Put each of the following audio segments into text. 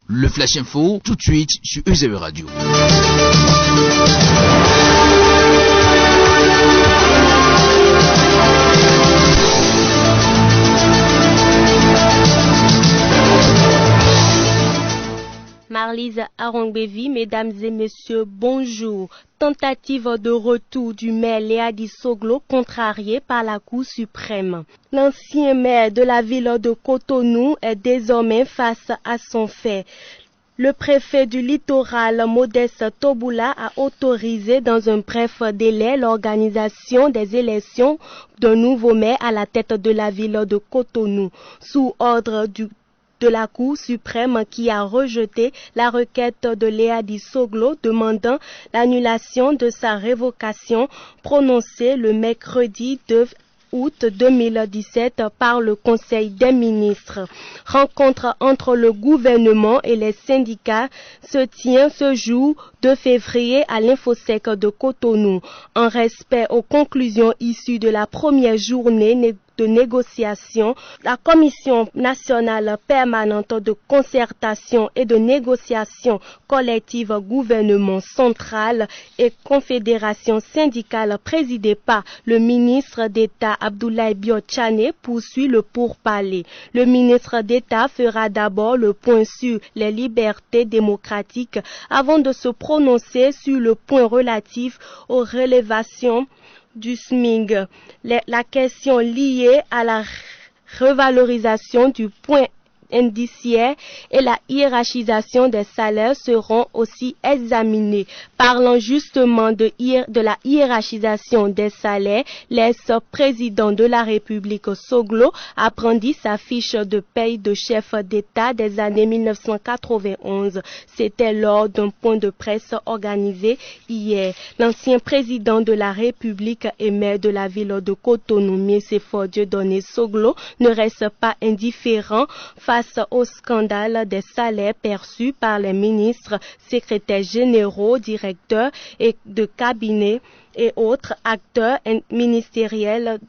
Le Flash Info, tout de suite sur UZB Radio. Marlise Arongbevi, mesdames et messieurs, bonjour. Tentative de retour du maire Léadi Soglo contrariée par la Cour suprême. L'ancien maire de la ville de Cotonou est désormais face à son fait. Le préfet du littoral, Modeste Toboula, a autorisé dans un bref délai l'organisation des élections d'un nouveau maire à la tête de la ville de Cotonou, sous ordre de la Cour suprême qui a rejeté la requête de Léadi Soglo demandant l'annulation de sa révocation prononcée le mercredi 2 août 2017 par le Conseil des ministres. Rencontre entre le gouvernement et les syndicats se tient ce jour 2 février à l'Infosec de Cotonou. En respect aux conclusions issues de la première journée de négociation, la Commission nationale permanente de concertation et de négociation collective gouvernement central et confédération syndicale présidée par le ministre d'État Abdoulaye Biotchane poursuit le pourparler. Le ministre d'État fera d'abord le point sur les libertés démocratiques avant de se prononcer sur le point relatif aux rélévations du SMIC. La question liée à la revalorisation du point indiciaire et la hiérarchisation des salaires seront aussi examinées. Parlant justement de la hiérarchisation des salaires, l'ex-président de la République Soglo a brandi sa fiche de paye de chef d'État des années 1991. C'était lors d'un point de presse organisé hier. L'ancien président de la République et maire de la ville de Cotonou, Miesefo Dieudonné Soglo, ne reste pas indifférent face au scandale des salaires perçus par les ministres, secrétaires généraux, directeurs et de cabinet et autres acteurs ministériels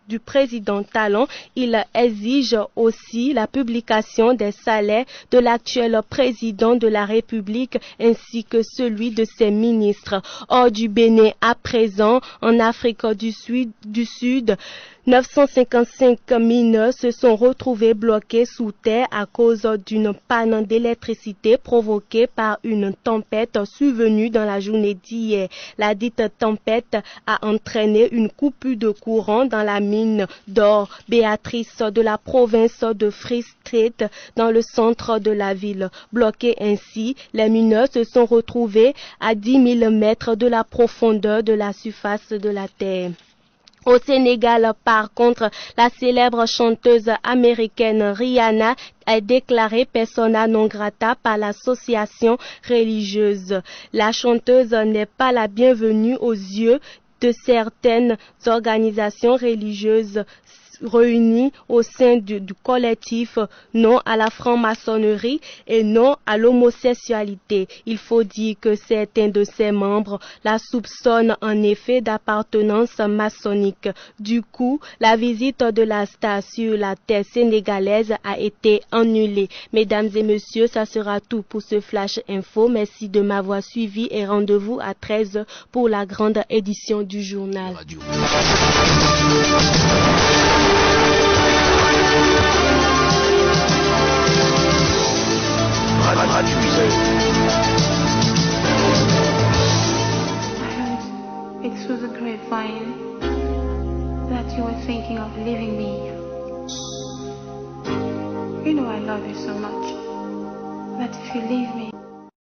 du président Talon. Il exige aussi la publication des salaires de l'actuel président de la République ainsi que celui de ses ministres. Hors du Bénin à présent, en Afrique du Sud, 955 mineurs se sont retrouvés bloqués sous terre à cause d'une panne d'électricité provoquée par une tempête survenue dans la journée d'hier. La dite tempête a entraîné une coupure de courant dans la mine d'or Béatrice de la province de Free State dans le centre de la ville. Bloqués ainsi, les mineurs se sont retrouvés à 10 000 mètres de la profondeur de la surface de la terre. Au Sénégal, par contre, la célèbre chanteuse américaine Rihanna est déclarée persona non grata par l'association religieuse. La chanteuse n'est pas la bienvenue aux yeux de certaines organisations religieuses réunis au sein du collectif non à la franc-maçonnerie et non à l'homosexualité. Il faut dire que certains de ses membres la soupçonnent en effet d'appartenance maçonnique. Du coup, la visite de la star sur la terre sénégalaise a été annulée. Mesdames et messieurs, ça sera tout pour ce Flash Info. Merci de m'avoir suivi et rendez-vous à 13h pour la grande édition du journal. Radio. I heard it through the grapevine that you were thinking of leaving me. You know I love you so much that if you leave me